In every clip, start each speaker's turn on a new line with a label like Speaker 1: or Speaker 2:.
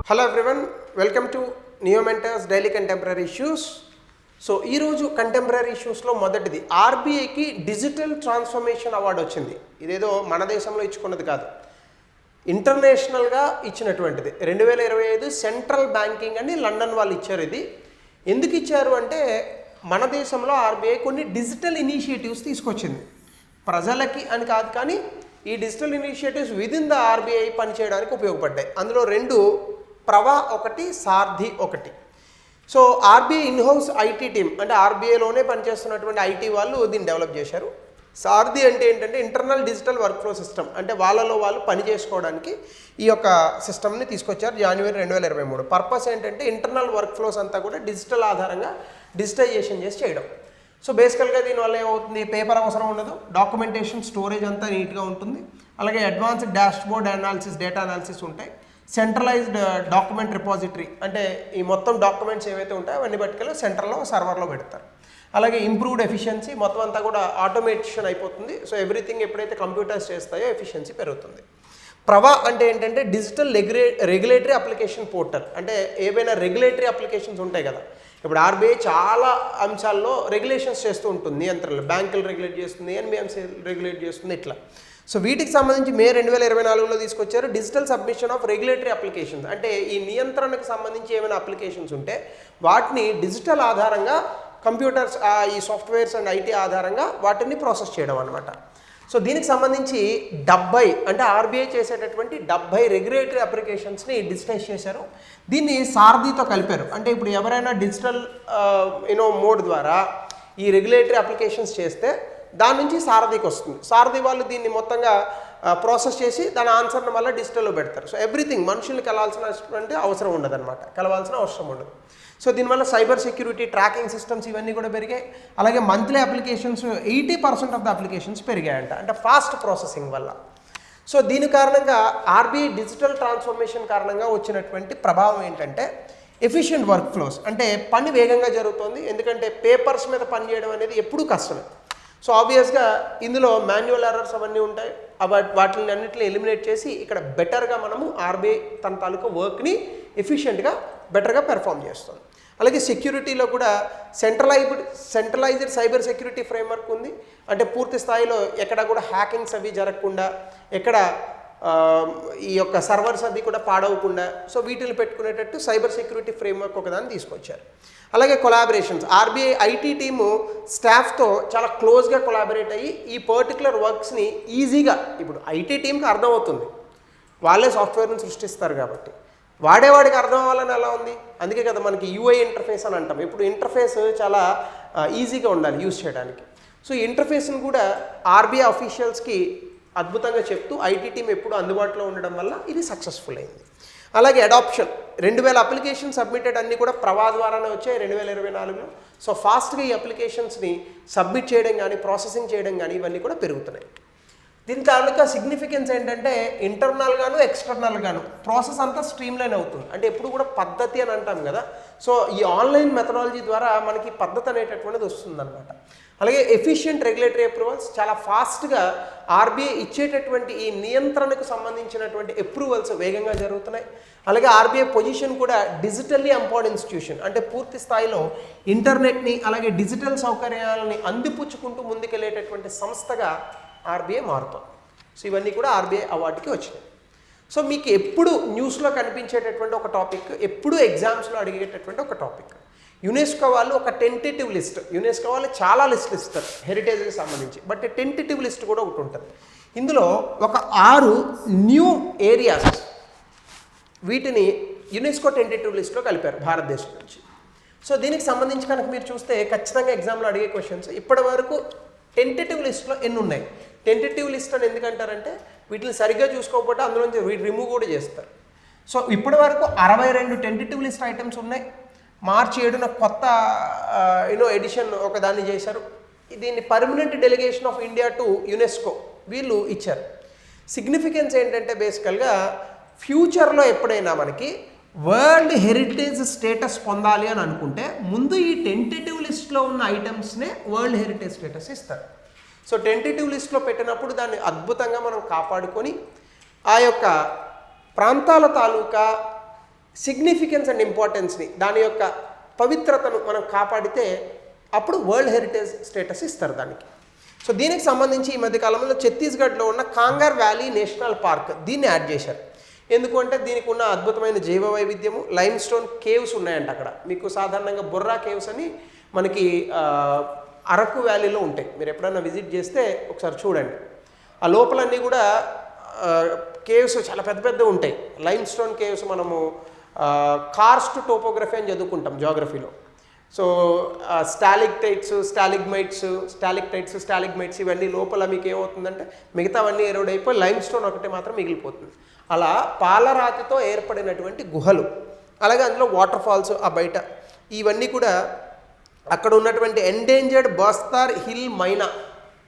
Speaker 1: Hello everyone, welcome to neo mentors daily contemporary issues. So ఈరోజు contemporary ఇష్యూస్లో మొదటిది, ఆర్బీఐకి digital transformation award వచ్చింది. ఇదేదో మన దేశంలో ఇచ్చుకున్నది కాదు, ఇంటర్నేషనల్గా ఇచ్చినటువంటిది. 2025 సెంట్రల్ బ్యాంకింగ్ అని లండన్ వాళ్ళు ఇచ్చారు. ఇది ఎందుకు ఇచ్చారు అంటే, మన దేశంలో ఆర్బీఐ కొన్ని డిజిటల్ ఇనిషియేటివ్స్ తీసుకొచ్చింది. ప్రజలకి అని కాదు, కానీ ఈ digital initiatives within the RBI పనిచేయడానికి ఉపయోగపడ్డాయి. అందులో రెండు, ప్రవా ఒకటి, సారథి ఒకటి. So RBI in-house IT team, అంటే ఆర్బీఐలోనే పనిచేస్తున్నటువంటి ఐటీ వాళ్ళు దీన్ని డెవలప్ చేశారు. సారథి అంటే ఏంటంటే internal digital work flow system, అంటే వాళ్ళలో వాళ్ళు పని చేసుకోవడానికి ఈ యొక్క సిస్టమ్ని తీసుకొచ్చారు జనవరి 2023. పర్పస్ ఏంటంటే ఇంటర్నల్ వర్క్ ఫ్లోస్ అంతా కూడా డిజిటల్ ఆధారంగా డిజిటైజేషన్ చేసి చేయడం. సో బేసికల్గా దీనివల్ల ఏమవుతుంది, పేపర్ అవసరం ఉండదు, డాక్యుమెంటేషన్ స్టోరేజ్ అంతా నీట్గా ఉంటుంది. అలాగే advanced dashboard analysis, data analysis ఉంటాయి. సెంట్రలైజ్డ్ డాక్యుమెంట్ రిపాజిటరీ, అంటే ఈ మొత్తం డాక్యుమెంట్స్ ఏవైతే ఉంటాయో అవన్నీ పట్టుకెళ్ళి సెంటర్లో సర్వర్లో పెడతారు. అలాగే ఇంప్రూవ్డ్ ఎఫిషియన్సీ, మొత్తం అంతా కూడా ఆటోమేషన్ అయిపోతుంది. సో ఎవ్రీథింగ్ ఎప్పుడైతే కంప్యూటర్స్ చేస్తాయో ఎఫిషియన్సీ పెరుగుతుంది. ప్రవా అంటే ఏంటంటే డిజిటల్ రెగ్యులేటరీ అప్లికేషన్ పోర్టల్, అంటే ఏవైనా రెగ్యులేటరీ అప్లికేషన్స్ ఉంటాయి కదా. ఇప్పుడు ఆర్బీఐ చాలా అంశాల్లో రెగ్యులేషన్స్ చేస్తూ ఉంటుంది, నియంత్రణలు. బ్యాంకులు రెగ్యులేట్ చేస్తుంది, ఎన్బిఎంసీ రెగ్యులేట్ చేస్తుంది, ఇట్లా. సో వీటికి సంబంధించి మే 2024లో తీసుకొచ్చారు digital submission of regulatory applications. అంటే ఈ నియంత్రణకు సంబంధించి ఏమైనా అప్లికేషన్స్ ఉంటే వాటిని డిజిటల్ ఆధారంగా కంప్యూటర్స్, ఈ సాఫ్ట్వేర్స్ అండ్ ఐటీ ఆధారంగా వాటిని ప్రాసెస్ చేయడం అనమాట. సో దీనికి సంబంధించి 70, అంటే ఆర్బీఐ చేసేటటువంటి 70 రెగ్యులేటరీ అప్లికేషన్స్ని డిజిటైజ్ చేశారు. దీన్ని సారథితో కలిపారు. అంటే ఇప్పుడు ఎవరైనా డిజిటల్ మోడ్ ద్వారా ఈ రెగ్యులేటరీ అప్లికేషన్స్ చేస్తే దాని నుంచి సారథికి వస్తుంది. సారథి వాళ్ళు దీన్ని మొత్తంగా ప్రాసెస్ చేసి దాని ఆన్సర్ని మళ్ళీ డిజిటల్లో పెడతారు. సో ఎవ్రీథింగ్ మనుషుల్ని కలవాల్సిన అవసరం ఉండదు అనమాట, కలవాల్సిన అవసరం ఉండదు. సో దీనివల్ల సైబర్ సెక్యూరిటీ, ట్రాకింగ్ సిస్టమ్స్ ఇవన్నీ కూడా పెరిగాయి. అలాగే monthly applications 80% of the applications పెరిగాయంట, అంటే ఫాస్ట్ ప్రాసెసింగ్ వల్ల. సో దీని కారణంగా ఆర్బీఐ డిజిటల్ ట్రాన్స్ఫర్మేషన్ కారణంగా వచ్చినటువంటి ప్రభావం ఏంటంటే ఎఫిషియెంట్ వర్క్ ఫ్లోస్, అంటే పని వేగంగా జరుగుతుంది. ఎందుకంటే పేపర్స్ మీద పని చేయడం అనేది ఎప్పుడూ కష్టమే. సో ఆబ్వియస్గా ఇందులో మాన్యువల్ ఎర్రర్స్ అవన్నీ ఉంటాయి. వాటిని అన్నింటిని ఎలిమినేట్ చేసి ఇక్కడ బెటర్గా మనము ఆర్బీఐ తన తాలూకా వర్క్ని ఎఫిషియెంట్గా బెటర్గా పెర్ఫామ్ చేస్తుంది. అలాగే సెక్యూరిటీలో కూడా సెంట్రలైజ్డ్ సైబర్ సెక్యూరిటీ ఫ్రేమ్వర్క్ ఉంది. అంటే పూర్తి స్థాయిలో ఎక్కడ కూడా హ్యాకింగ్స్ అవి జరగకుండా, ఎక్కడ ఈ యొక్క సర్వర్స్ అది కూడా పాడవకుండా, సో వీటిని పెట్టుకునేటట్టు సైబర్ సెక్యూరిటీ ఫ్రేమ్వర్క్ ఒకదాన్ని తీసుకొచ్చారు. అలాగే కొలాబరేషన్స్, ఆర్బీఐ ఐటీ టీము స్టాఫ్తో చాలా క్లోజ్గా కొలాబరేట్ అయ్యి ఈ పర్టికులర్ వర్క్స్ని ఈజీగా, ఇప్పుడు ఐటీ టీంకి అర్థమవుతుంది, వాళ్ళే సాఫ్ట్వేర్ని సృష్టిస్తారు కాబట్టి వాడేవాడికి అర్థం అవ్వాలని ఎలా ఉంది. అందుకే కదా మనకి యూఐ ఇంటర్ఫేస్ అని అంటాం. ఇప్పుడు ఇంటర్ఫేస్ చాలా ఈజీగా ఉండాలి యూజ్ చేయడానికి. సో ఈ ఇంటర్ఫేస్ని కూడా ఆర్బీఐ అఫీషియల్స్కి అద్భుతంగా చెప్తూ ఐటీ టీం ఎప్పుడు అందుబాటులో ఉండడం వల్ల ఇది సక్సెస్ఫుల్ అయింది. అలాగే అడాప్షన్, 2000 అప్లికేషన్ సబ్మిటెడ్ అన్నీ కూడా ప్రవా ద్వారానే వచ్చాయి 2024లో. సో ఫాస్ట్గా ఈ అప్లికేషన్స్ని సబ్మిట్ చేయడం కానీ, ప్రాసెసింగ్ చేయడం కానీ ఇవన్నీ కూడా పెరుగుతున్నాయి. దీని తాలూకా సిగ్నిఫికెన్స్ ఏంటంటే ఇంటర్నల్గాను ఎక్స్టర్నల్గాను ప్రాసెస్ అంతా స్ట్రీమ్లైన్ అవుతుంది. అంటే ఎప్పుడు కూడా పద్ధతి అని అంటాం కదా. సో ఈ ఆన్లైన్ మెథడాలజీ ద్వారా మనకి పద్ధతి అనేటటువంటిది వస్తుందన్నమాట. అలాగే ఎఫిషియెంట్ రెగ్యులేటరీ అప్రూవల్స్, చాలా ఫాస్ట్గా ఆర్బీఐ ఇచ్చేటటువంటి ఈ నియంత్రణకు సంబంధించినటువంటి అప్రూవల్స్ వేగంగా జరుగుతున్నాయి. అలాగే ఆర్బీఐ పొజిషన్ కూడా డిజిటల్లీ ఎంపవర్డ్ ఇన్స్టిట్యూషన్, అంటే పూర్తి స్థాయిలో ఇంటర్నెట్ని అలాగే డిజిటల్ సౌకర్యాలని అందిపుచ్చుకుంటూ ముందుకెళ్ళేటటువంటి సంస్థగా ఆర్బీఐ మారుతుంది. సో ఇవన్నీ కూడా ఆర్బీఐ అవార్డుకి వచ్చినాయి. సో మీకు ఎప్పుడు న్యూస్లో కనిపించేటటువంటి ఒక టాపిక్, ఎప్పుడు ఎగ్జామ్స్లో అడిగేటటువంటి ఒక టాపిక్, యునెస్కో వాళ్ళు ఒక టెంటేటివ్ లిస్ట్, యునెస్కో వాళ్ళు చాలా లిస్టులు ఇస్తారు హెరిటేజ్కి సంబంధించి, బట్ టెంటేటివ్ లిస్ట్ కూడా ఒకటి ఉంటుంది. ఇందులో ఒక 6 న్యూ ఏరియాస్, వీటిని యునెస్కో టెంటేటివ్ లిస్ట్లో కలిపారు భారతదేశం నుంచి. సో దీనికి సంబంధించి కనుక మీరు చూస్తే ఖచ్చితంగా ఎగ్జామ్లో అడిగే క్వశ్చన్స్, ఇప్పటి వరకు టెంటేటివ్ లిస్ట్లో ఎన్ని ఉన్నాయి. టెంటేటివ్ లిస్ట్ అని ఎందుకంటారంటే వీటిని సరిగ్గా చూసుకోకపోతే అందులోంచి రిమూవ్ కూడా చేస్తారు. సో ఇప్పటి వరకు 62 టెంటేటివ్ లిస్ట్ ఐటమ్స్ ఉన్నాయి. మార్చి 7న కొత్త ఎడిషన్ ఒకదాన్ని చేశారు. దీన్ని permanent delegation of India to UNESCO వీళ్ళు ఇచ్చారు. సిగ్నిఫికెన్స్ ఏంటంటే బేసికల్గా ఫ్యూచర్లో ఎప్పుడైనా మనకి వరల్డ్ హెరిటేజ్ స్టేటస్ పొందాలి అని అనుకుంటే ముందు ఈ టెంటేటివ్ లిస్ట్లో ఉన్న ఐటమ్స్నే వరల్డ్ హెరిటేజ్ స్టేటస్ ఇస్తారు. సో టెంటేటివ్ లిస్ట్లో పెట్టినప్పుడు దాన్ని అద్భుతంగా మనం కాపాడుకొని ఆ యొక్క ప్రాంతాల తాలూకా సిగ్నిఫికెన్స్ అండ్ ఇంపార్టెన్స్ని, దాని యొక్క పవిత్రతను మనం కాపాడితే అప్పుడు వరల్డ్ హెరిటేజ్ స్టేటస్ ఇస్తారు దానికి. సో దీనికి సంబంధించి ఈ మధ్యకాలంలో ఛత్తీస్గఢ్లో ఉన్న కాంగర్ వ్యాలీ నేషనల్ పార్క్ దీన్ని యాడ్ చేశారు. ఎందుకంటే దీనికి ఉన్న అద్భుతమైన జీవ వైవిధ్యము, లైమ్ స్టోన్ కేవ్స్ ఉన్నాయంట అక్కడ. మీకు సాధారణంగా బొర్రా కేవ్స్ అని మనకి అరకు వ్యాలీలో ఉంటాయి. మీరు ఎప్పుడైనా విజిట్ చేస్తే ఒకసారి చూడండి. ఆ లోపలన్నీ కూడా కేవ్స్ చాలా పెద్ద పెద్ద ఉంటాయి. లైమ్ స్టోన్ కేవ్స్ మనము కార్స్ట్ టోపోగ్రఫీ అని చదువుకుంటాం జాగ్రఫీలో. సో స్టాలిగ్మైట్స్ ఇవన్నీ లోపల మీకు ఏమవుతుందంటే మిగతావన్నీ ఎరోడ్ అయిపోయి లైమ్ స్టోన్ ఒకటి మాత్రం మిగిలిపోతుంది. అలా పాలరాతితో ఏర్పడినటువంటి గుహలు, అలాగే అందులో వాటర్ ఫాల్స్ ఆ బయట ఇవన్నీ కూడా అక్కడ ఉన్నటువంటి ఎండేంజర్డ్ బస్తార్ హిల్ మైనా.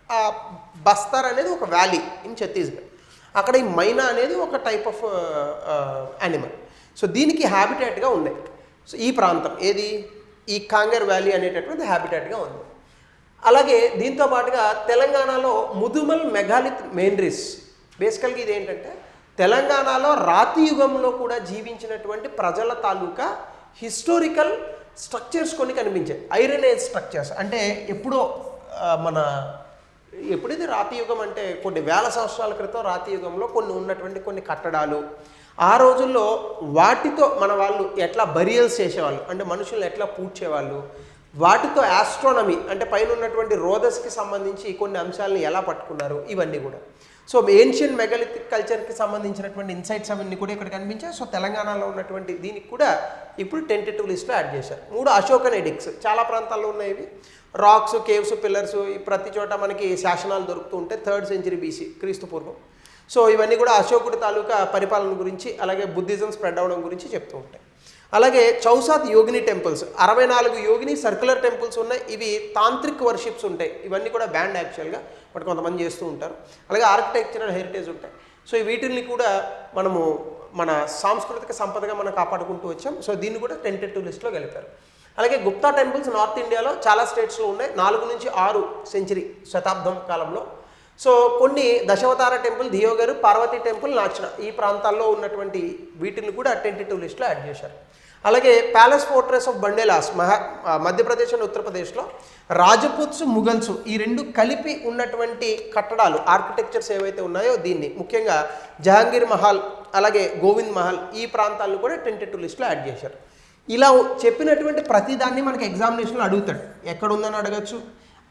Speaker 1: ఆ బస్తార్ అనేది ఒక వ్యాలీ ఇన్ ఛత్తీస్గఢ్. అక్కడ ఈ మైనా అనేది ఒక టైప్ ఆఫ్ యానిమల్. సో దీనికి హ్యాబిటేట్గా ఉన్నాయి. సో ఈ ప్రాంతం ఏది, ఈ కాంగర్ వ్యాలీ అనేటటువంటి హ్యాబిటేట్గా ఉంది. అలాగే దీంతో పాటుగా తెలంగాణలో ముదుమల్ మెగాలిత్ మెయిన్రీస్. బేసికల్గా ఇది ఏంటంటే తెలంగాణలో రాతి యుగంలో కూడా జీవించినటువంటి ప్రజల తాలూకా హిస్టోరికల్ స్ట్రక్చర్స్ కొన్ని కనిపించాయి. ఐరన్ ఏజ్ స్ట్రక్చర్స్ అంటే ఎప్పుడైతే రాతి యుగం అంటే కొన్ని వేల సంవత్సరాల క్రితం రాతి యుగంలో కొన్ని ఉన్నటువంటి కొన్ని కట్టడాలు, ఆ రోజుల్లో వాటితో మన వాళ్ళు ఎట్లా బరియల్స్ చేసేవాళ్ళు, అంటే మనుషులను ఎట్లా పూడ్చేవాళ్ళు, వాటితో ఆస్ట్రానమీ అంటే పైన ఉన్నటువంటి రోదస్కి సంబంధించి కొన్ని అంశాలను ఎలా పట్టుకున్నారు, ఇవన్నీ కూడా. సో ఏన్షియన్ మెగాలిథిక్ కల్చర్కి సంబంధించినటువంటి ఇన్సైట్స్ అవన్నీ కూడా ఇక్కడ కనిపించాయి. సో తెలంగాణలో ఉన్నటువంటి దీనికి కూడా ఇప్పుడు టెంటేటివ్ లిస్ట్లో యాడ్ చేశారు. 3 అశోకన్ ఎడిక్ట్స్ చాలా ప్రాంతాల్లో ఉన్నాయి. ఇవి రాక్స్, కేవ్స్, పిల్లర్స్ ప్రతి చోట మనకి శాసనాలు దొరుకుతూ ఉంటాయి. 3rd century BC క్రీస్తు పూర్వం. సో ఇవన్నీ కూడా అశోకుడి తాలూకా పరిపాలన గురించి, అలాగే బుద్ధిజం స్ప్రెడ్ అవ్వడం గురించి చెప్తూ ఉంటాయి. అలాగే చౌసాత్ యోగిని టెంపుల్స్, 64 యోగిని సర్క్యులర్ టెంపుల్స్ ఉన్నాయి. ఇవి తాంత్రిక్ వర్షిప్స్ ఉంటాయి. ఇవన్నీ కూడా బ్యాండ్ యాక్చువల్గా, బట్ కొంతమంది చేస్తూ ఉంటారు. అలాగే ఆర్కిటెక్చరల్ హెరిటేజ్ ఉంటాయి. సో వీటిని కూడా మనము మన సాంస్కృతిక సంపదగా మనం కాపాడుకుంటూ వచ్చాం. సో దీన్ని కూడా టెంటేటివ్ లిస్ట్లో కలిపారు. అలాగే గుప్తా టెంపుల్స్ నార్త్ ఇండియాలో చాలా స్టేట్స్లో ఉన్నాయి. 4 నుంచి 6 సెంచరీ శతాబ్దం కాలంలో. సో కొన్ని దశావతార టెంపుల్, దియోగర్, పార్వతీ టెంపుల్, నాచన ఈ ప్రాంతాల్లో ఉన్నటువంటి వీటిని కూడా టెంటేటివ్ లిస్ట్లో యాడ్ చేశారు. అలాగే palace fortress of Bundelas Madhya Pradesh and ఉత్తరప్రదేశ్లో రాజపుత్స్, ముఘల్స్ ఈ 2 కలిపి ఉన్నటువంటి కట్టడాలు, ఆర్కిటెక్చర్స్ ఏవైతే ఉన్నాయో దీన్ని ముఖ్యంగా జహాంగీర్ మహల్, అలాగే గోవింద్ మహల్ ఈ ప్రాంతాలను కూడా టెంటేటివ్ లిస్ట్లో యాడ్ చేశారు. ఇలా చెప్పినటువంటి ప్రతిదాన్ని మనకి ఎగ్జామినేషన్లో అడుగుతాడు. ఎక్కడుందని అడగచ్చు.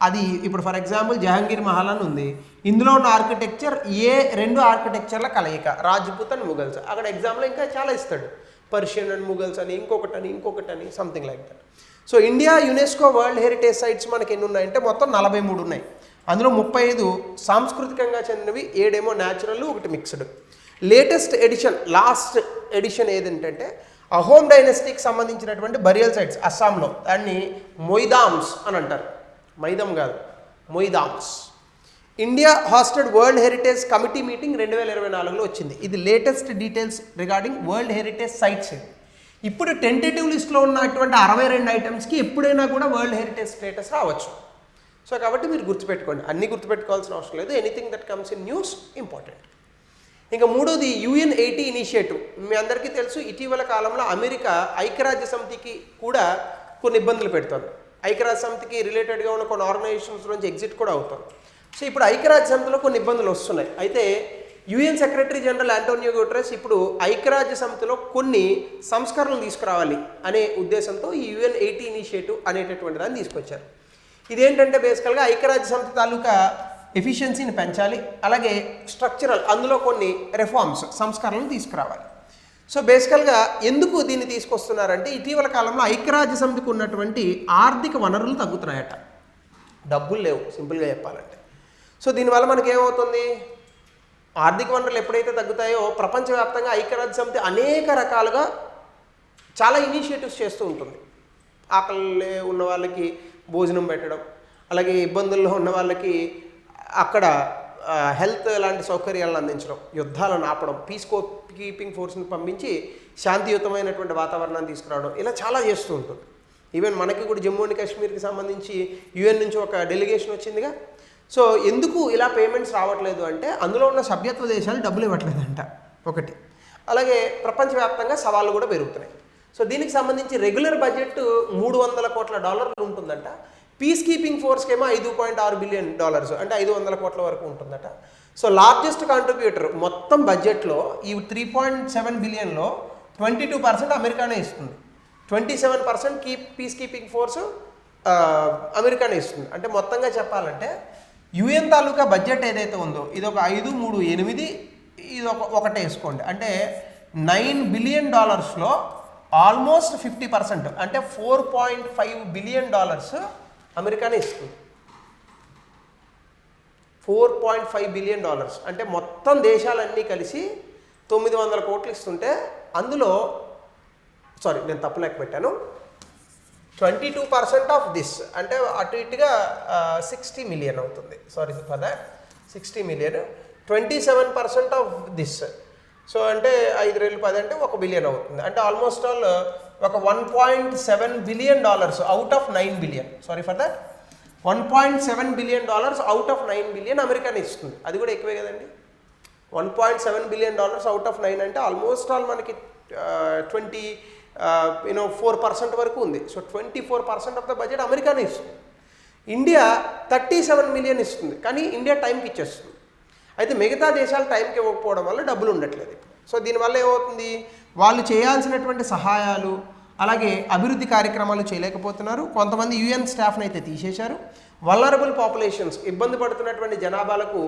Speaker 1: అది ఇప్పుడు ఫర్ ఎగ్జాంపుల్ జహాంగీర్ మహల్ అని ఉంది. ఇందులో ఉన్న ఆర్కిటెక్చర్ ఏ 2 ఆర్కిటెక్చర్ల కలయిక, రాజ్పుత్ అండ్ ముఘల్స్. అక్కడ ఎగ్జామ్లో ఇంకా చాలా ఇస్తాడు, పర్షియన్ అండ్ ముఘల్స్ అని, ఇంకొకటని something like that. So India UNESCO world heritage sites మనకి ఎన్ని ఉన్నాయంటే మొత్తం 43 ఉన్నాయి. అందులో 35 సాంస్కృతికంగా చెందినవి, 7 natural, 1 mixed. Latest edition, last edition ఏదంటే అహోమ్ డైనస్టీకి సంబంధించినటువంటి బరియల్ సైట్స్ అస్సాంలో, దాన్ని మొయిదామ్స్ అని అంటారు. మైదం కాదు, Moidams. India hosted world heritage committee meeting 2024లో వచ్చింది. ఇది latest details regarding world heritage sites. ఇప్పుడు టెంటేటివ్ లిస్ట్లో ఉన్నటువంటి 62 ఐటమ్స్కి ఎప్పుడైనా కూడా వరల్డ్ హెరిటేజ్ స్టేటస్ రావచ్చు. సో కాబట్టి మీరు గుర్తుపెట్టుకోండి, అన్నీ గుర్తుపెట్టుకోవాల్సిన అవసరం లేదు. Anything that comes in news important. ఇంకా 3వది UN80 ఇనిషియేటివ్. మీ అందరికీ తెలుసు, ఇటీవల కాలంలో అమెరికా ఐక్యరాజ్య సమితికి కూడా కొన్ని ఇబ్బందులు పెడుతుంది. ఐక్యరాజ్య సమితికి రిలేటెడ్గా ఉన్న కొన్ని ఆర్గనైజేషన్స్ నుంచి ఎగ్జిట్ కూడా అవుతాం. సో ఇప్పుడు ఐక్యరాజ్య సమితిలో కొన్ని ఇబ్బందులు వస్తున్నాయి. అయితే UN secretary general Antonio Guterres ఇప్పుడు ఐక్యరాజ్య సమితిలో కొన్ని సంస్కరణలు తీసుకురావాలి అనే ఉద్దేశంతో ఈ UN80 ఇనిషియేటివ్ అనేటటువంటి దాన్ని తీసుకొచ్చారు. ఇదేంటంటే బేసికల్గా ఐక్యరాజ్య సమితి తాలూకా ఎఫిషియన్సీని పెంచాలి, అలాగే స్ట్రక్చరల్ అందులో కొన్ని రిఫార్మ్స్, సంస్కరణలు తీసుకురావాలి. సో బేసికల్గా ఎందుకు దీన్ని తీసుకొస్తున్నారంటే ఇటీవల కాలంలో ఐక్యరాజ్య సమితికి ఉన్నటువంటి ఆర్థిక వనరులు తగ్గుతున్నాయట. డబ్బులు లేవు సింపుల్గా చెప్పాలంటే. సో దీనివల్ల మనకి ఏమవుతుంది, ఆర్థిక వనరులు ఎప్పుడైతే తగ్గుతాయో ప్రపంచవ్యాప్తంగా ఐక్యరాజ్య సమితి అనేక రకాలుగా చాలా ఇనిషియేటివ్స్ చేస్తూ ఉంటుంది. ఆకలి ఉన్న వాళ్ళకి భోజనం పెట్టడం, అలాగే ఇబ్బందుల్లో ఉన్న వాళ్ళకి అక్కడ హెల్త్ లాంటి సౌకర్యాలను అందించడం, యుద్ధాలను ఆపడం, పీస్ కీపింగ్ ఫోర్స్ని పంపించి శాంతియుతమైనటువంటి వాతావరణాన్ని తీసుకురావడం, ఇలా చాలా చేస్తూ ఉంటుంది. ఈవెన్ మనకి కూడా జమ్మూ అండ్ కాశ్మీర్కి సంబంధించి UN నుంచి ఒక డెలిగేషన్ వచ్చిందిగా. సో ఎందుకు ఇలా పేమెంట్స్ రావట్లేదు అంటే అందులో ఉన్న సభ్యత్వ దేశాలు డబ్బులు ఇవ్వట్లేదంట ఒకటి. అలాగే ప్రపంచవ్యాప్తంగా సవాళ్ళు కూడా పెరుగుతున్నాయి. సో దీనికి సంబంధించి రెగ్యులర్ బడ్జెట్ $300 కోట్ల ఉంటుందంట. పీస్ కీపింగ్ ఫోర్స్కి ఏమో $5.6 బిలియన్ అంటే 500 కోట్ల వరకు ఉంటుందట. సో లార్జెస్ట్ కాంట్రిబ్యూటర్ మొత్తం బడ్జెట్లో ఈ 3.7 బిలియన్లో 22% అమెరికానే ఇస్తుంది. 27% పీస్ కీపింగ్ ఫోర్స్ అమెరికానే ఇస్తుంది. అంటే మొత్తంగా చెప్పాలంటే యుఎన్ తాలూకా బడ్జెట్ ఏదైతే ఉందో ఇది ఒక 5, 3, 8 ఇది ఒకటే వేసుకోండి. అంటే $9 బిలియన్ ఆల్మోస్ట్ 50% అంటే $4.5 బిలియన్ అమెరికానే ఇస్తుంది. $4.5 బిలియన్ అంటే మొత్తం దేశాలన్నీ కలిసి 900 కోట్లు ఇస్తుంటే అందులో నేను తప్పు లెక్క పెట్టాను. 22% ఆఫ్ దిస్ అంటే అటు ఇటుగా 60 మిలియన్ అవుతుంది. Sorry for that 60 million. 27% of this so అంటే 5 రెళ్ళు 10 అంటే $1 బిలియన్ అవుతుంది. అంటే ఆల్మోస్ట్ ఆల్ ఒక $1.7 billion out of 9 billion. Sorry for that $1.7 billion out of 9 billion అమెరికానే ఇస్తుంది. అది కూడా ఎక్కువే కదండి. $1.7 బిలియన్ అవుట్ ఆఫ్ 9 అంటే ఆల్మోస్ట్ ఆల్ మనకి 4% వరకు ఉంది. సో 24% ఆఫ్ ద బడ్జెట్ అమెరికానే ఇస్తుంది. ఇండియా 37 మిలియన్ ఇస్తుంది, కానీ ఇండియా టైంకి ఇచ్చేస్తుంది. అయితే మిగతా దేశాలు టైంకి ఇవ్వకపోవడం వల్ల డబ్బులు ఉండట్లేదు ఇప్పుడు. సో దీనివల్ల ఏమవుతుంది, వాళ్ళు చేయాల్సినటువంటి సహాయాలు అలాగే అభివృద్ధి కార్యక్రమాలు చేయలేకపోతున్నారు. కొంతమంది యుఎన్ స్టాఫ్ని అయితే తీసేశారు. వల్నరబుల్ పాపులేషన్స్, ఇబ్బంది పడుతున్నటువంటి జనాభాలకు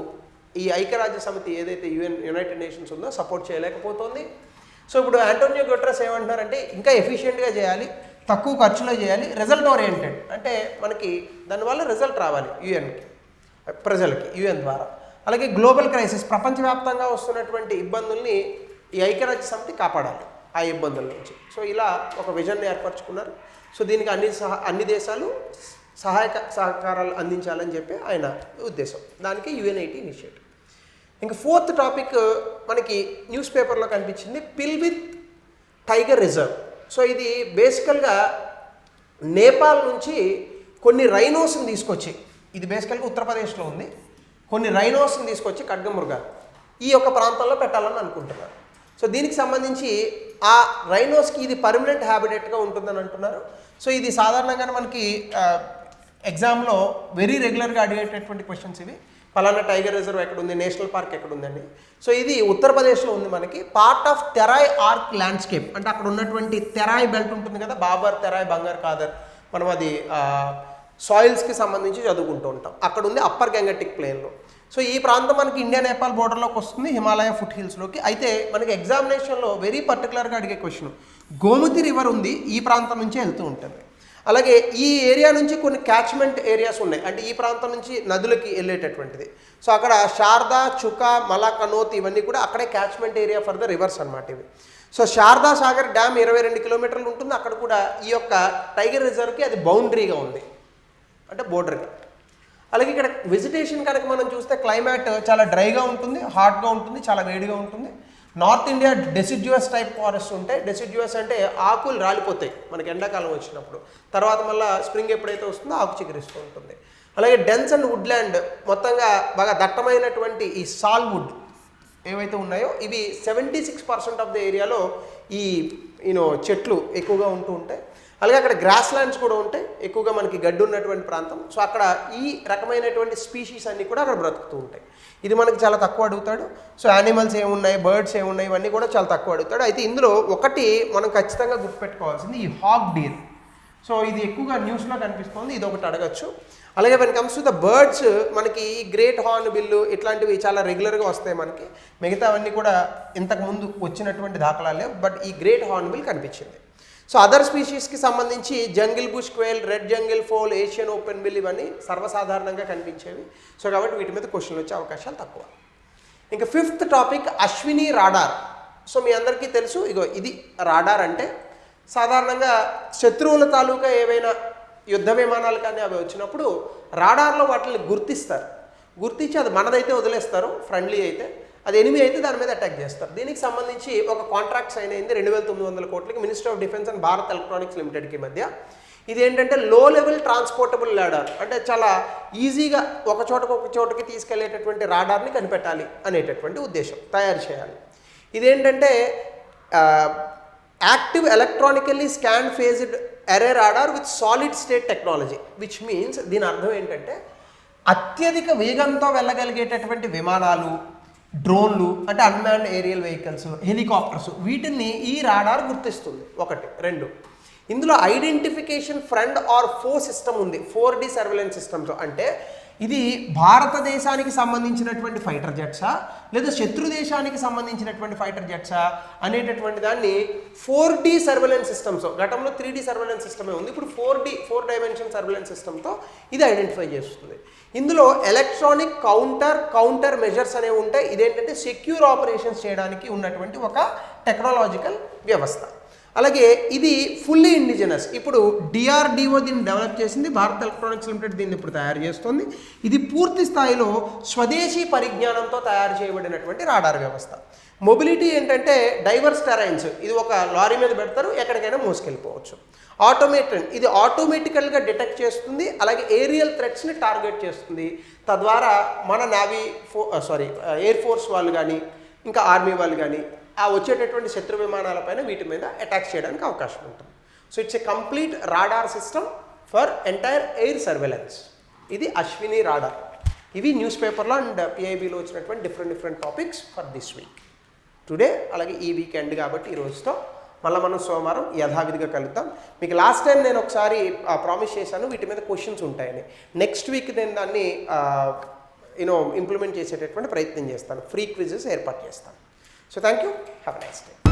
Speaker 1: ఈ ఐక్యరాజ్య సమితి ఏదైతే యునైటెడ్ నేషన్స్ ఉందో సపోర్ట్ చేయలేకపోతుంది. సో ఇప్పుడు ఆంటోనియో గుటెరస్ ఏమంటున్నారంటే ఇంకా ఎఫిషియెంట్గా చేయాలి, తక్కువ ఖర్చులో చేయాలి, రిజల్ట్ ఓరియంటెడ్. అంటే మనకి దానివల్ల రిజల్ట్ రావాలి యుఎన్కి, ప్రజలకి యుఎన్ ద్వారా. అలాగే గ్లోబల్ క్రైసిస్, ప్రపంచవ్యాప్తంగా వస్తున్నటువంటి ఇబ్బందుల్ని ఈ ఐక్యరాజ్య సమితి కాపాడాలి ఆ ఇబ్బందుల నుంచి. సో ఇలా ఒక విజన్ని ఏర్పరచుకున్నారు. సో దీనికి అన్ని దేశాలు సహకారాలు అందించాలని చెప్పి ఆయన ఉద్దేశం. దానికి UN80 ఇనిషియేటివ్. ఇంకా 4th టాపిక్ మనకి న్యూస్ పేపర్లో కనిపించింది, పిల్ విత్ టైగర్ రిజర్వ్. సో ఇది బేసికల్గా నేపాల్ నుంచి కొన్ని రైనోస్ని తీసుకొచ్చి, ఇది బేసికల్గా ఉత్తరప్రదేశ్లో ఉంది, కొన్ని రైనోస్ని తీసుకొచ్చి ఖడ్గమృగాలు ఈ యొక్క ప్రాంతంలో పెట్టాలని అనుకుంటున్నారు. సో దీనికి సంబంధించి ఆ రైనోస్కి ఇది పర్మనెంట్ హ్యాబిటేట్గా ఉంటుందని అంటున్నారు. సో ఇది సాధారణంగానే మనకి ఎగ్జామ్లో వెరీ రెగ్యులర్గా అడిగేటటువంటి క్వశ్చన్స్ ఇవి. ఫలానా టైగర్ రిజర్వ్ ఎక్కడ ఉంది, నేషనల్ పార్క్ ఎక్కడ ఉందండి. సో ఇది ఉత్తరప్రదేశ్లో ఉంది మనకి. పార్ట్ ఆఫ్ తెరాయ్ ఆర్క్ ల్యాండ్స్కేప్, అంటే అక్కడ ఉన్నటువంటి తెరాయ్ బెల్ట్ ఉంటుంది కదా, బాబర్, తెరాయ్, బంగార్ ఖాదర్, మనం అది సాయిల్స్కి సంబంధించి చదువుకుంటూ ఉంటాం. అక్కడ ఉంది అప్పర్ గంగటిక్ ప్లేన్లో. సో ఈ ప్రాంతం మనకి ఇండియా నేపాల్ బోర్డర్లోకి వస్తుంది, హిమాలయ ఫుట్ హిల్స్లోకి. అయితే మనకి ఎగ్జామినేషన్లో వెరీ పర్టికులర్గా అడిగే క్వశ్చన్, గోమతి రివర్ ఉంది, ఈ ప్రాంతం నుంచే వెళ్తూ ఉంటుంది. అలాగే ఈ ఏరియా నుంచి కొన్ని క్యాచ్మెంట్ ఏరియాస్ ఉన్నాయి, అంటే ఈ ప్రాంతం నుంచి నదులకి వెళ్ళేటటువంటిది. సో అక్కడ శారదా, చుకా, మలా, కనోత్ ఇవన్నీ కూడా అక్కడే catchment area for the reverse అనమాట ఇవి. సో శారదా సాగర్ డ్యామ్ 22 కిలోమీటర్లు ఉంటుంది. అక్కడ కూడా ఈ యొక్క టైగర్ రిజర్వ్కి అది బౌండరీగా ఉంది, అంటే బోర్డర్కి. అలాగే ఇక్కడ వెజిటేషన్ కనుక మనం చూస్తే క్లైమేట్ చాలా డ్రైగా ఉంటుంది, హాట్గా ఉంటుంది, చాలా వేడిగా ఉంటుంది. నార్త్ ఇండియా డెసిడ్యువస్ టైప్ ఫారెస్ట్ ఉంటాయి. డెసిడ్యువస్ అంటే ఆకులు రాలిపోతాయి మనకి ఎండాకాలం వచ్చినప్పుడు, తర్వాత మళ్ళీ స్ప్రింగ్ ఎప్పుడైతే వస్తుందో ఆకు చిగురిస్తూ ఉంటుంది. అలాగే డెన్స్ అండ్ వుడ్ల్యాండ్, మొత్తంగా బాగా దట్టమైనటువంటి ఈ సాల్వుడ్ ఏవైతే ఉన్నాయో ఇవి 76% ఆఫ్ ద ఏరియాలో ఈ చెట్లు ఎక్కువగా ఉంటూ ఉంటాయి. అలాగే అక్కడ గ్రాస్ ల్యాండ్స్ కూడా ఉంటాయి, ఎక్కువగా మనకి గడ్డి ఉన్నటువంటి ప్రాంతం. సో అక్కడ ఈ రకమైనటువంటి స్పీషీస్ అన్నీ కూడా అక్కడ బ్రతుకుతూ ఉంటాయి. ఇది మనకి చాలా తక్కువ అడుగుతాడు. సో యానిమల్స్ ఏమున్నాయి, బర్డ్స్ ఏమున్నాయి, ఇవన్నీ కూడా చాలా తక్కువ అడుగుతాడు. అయితే ఇందులో ఒకటి మనం ఖచ్చితంగా గుర్తుపెట్టుకోవాల్సింది ఈ హాగ్ డీర్. సో ఇది ఎక్కువగా న్యూస్లో కనిపిస్తుంది, ఇది ఒకటి అడగచ్చు. అలాగే when comes to the birds, మనకి ఈ గ్రేట్ హార్న్ బిల్లు ఇట్లాంటివి చాలా రెగ్యులర్గా వస్తాయి మనకి. మిగతావన్నీ కూడా ఇంతకుముందు వచ్చినటువంటి దాఖలాలే, బట్ ఈ గ్రేట్ హార్న్ బిల్ కనిపించింది. సో అదర్ స్పీషీస్కి సంబంధించి jungle bush quail, red jungle fowl, Asian open bill ఇవన్నీ సర్వసాధారణంగా కనిపించేవి. సో కాబట్టి వీటి మీద క్వశ్చన్లు వచ్చే అవకాశాలు తక్కువ. ఇంకా 5th topic Ashwini radar. So మీ అందరికీ తెలుసు, ఇగో ఇది రాడార్. అంటే సాధారణంగా శత్రువుల తాలూకా ఏవైనా యుద్ధ విమానాలు కానీ అవి వచ్చినప్పుడు రాడార్లో వాటిని గుర్తిస్తారు. గుర్తించి అది మనదైతే వదిలేస్తారు, ఫ్రెండ్లీ అయితే. అది ఎనిమి అయితే దాని మీద అటాక్ చేస్తారు. దీనికి సంబంధించి ఒక కాంట్రాక్ట్ సైన్ అయింది 2900 కోట్లకి ministry of defence and Bharat electronics లిమిటెడ్కి మధ్య. ఇది ఏంటంటే లో లెవెల్ ట్రాన్స్పోర్టబుల్ రాడార్, అంటే చాలా ఈజీగా ఒక చోటకి తీసుకెళ్లేటటువంటి రాడార్ని కనిపెట్టాలి అనేటటువంటి ఉద్దేశం, తయారు చేయాలి. ఇదేంటంటే active electronically scan phased array radar with solid state technology, which means దీని అర్థం ఏంటంటే అత్యధిక వేగంతో వెళ్ళగలిగేటటువంటి విమానాలు, డ్రోన్లు అంటే అన్మాన్డ్ ఏరియల్ వెహికల్స్, హెలికాప్టర్స్, వీటిని ఈ రాడార్ గుర్తిస్తుంది. ఒకటి. రెండు, ఇందులో ఐడెంటిఫికేషన్ ఫ్రెండ్ ఆర్ ఫో సిస్టమ్ ఉంది, 4D సర్వేలెన్స్ సిస్టమ్తో. అంటే ఇది భారతదేశానికి సంబంధించినటువంటి ఫైటర్ జెట్సా లేదా శత్రు దేశానికి సంబంధించినటువంటి ఫైటర్ జెట్సా అనేటటువంటి దాన్ని 4D సర్వేలెన్స్ సిస్టమ్స్, గతంలో 3D సర్వేలెన్స్ సిస్టమే ఉంది, ఇప్పుడు 4 డైమెన్షన్ సర్వేలెన్స్ సిస్టమ్తో ఇది ఐడెంటిఫై చేస్తుంది. ఇందులో ఎలక్ట్రానిక్ కౌంటర్ మెజర్స్ అనేవి ఉంటాయి. ఇదేంటంటే సెక్యూర్ ఆపరేషన్స్ చేయడానికి ఉన్నటువంటి ఒక టెక్నాలజికల్ వ్యవస్థ. అలాగే ఇది ఫుల్లీ ఇండిజినస్. ఇప్పుడు డిఆర్డిఓ దీన్ని డెవలప్ చేసింది, భారత్ ఎలక్ట్రానిక్స్ లిమిటెడ్ దీన్ని ఇప్పుడు తయారు చేస్తుంది. ఇది పూర్తి స్థాయిలో స్వదేశీ పరిజ్ఞానంతో తయారు చేయబడినటువంటి రాడార్ వ్యవస్థ. మొబిలిటీ ఏంటంటే డైవర్స్ టెరైన్స్, ఇది ఒక లారీ మీద పెడతారు, ఎక్కడికైనా మోసుకెళ్ళిపోవచ్చు. ఆటోమేటెడ్, ఇది ఆటోమేటికల్గా డిటెక్ట్ చేస్తుంది, అలాగే ఏరియల్ థ్రెట్స్ని టార్గెట్ చేస్తుంది. తద్వారా మన ఎయిర్ ఫోర్స్ వాళ్ళు కానీ ఇంకా ఆర్మీ వాళ్ళు కానీ ఆ వచ్చేటటువంటి శత్రు విమానాలపైన వీటి మీద అటాక్ చేయడానికి అవకాశం ఉంటుంది. So it's a complete radar system for entire air surveillance. ఇది అశ్విని రాడార్. ఇవి న్యూస్ పేపర్లో అండ్ పిఐబిలో వచ్చినటువంటి different topics for this week today. అలాగే ఈ వీకెండ్ కాబట్టి ఈ రోజుతో మళ్ళీ మనం సోమవారం యథావిధిగా కలుద్దాం. మీకు లాస్ట్ టైం నేను ఒకసారి ప్రామిస్ చేశాను వీటి మీద క్వశ్చన్స్ ఉంటాయని. నెక్స్ట్ వీక్ నేను దాన్ని ఇంప్లిమెంట్ చేసేటటువంటి ప్రయత్నం చేస్తాను, ఫ్రీ క్విజెస్ ఏర్పాటు చేస్తాను. So thank you, have a nice day.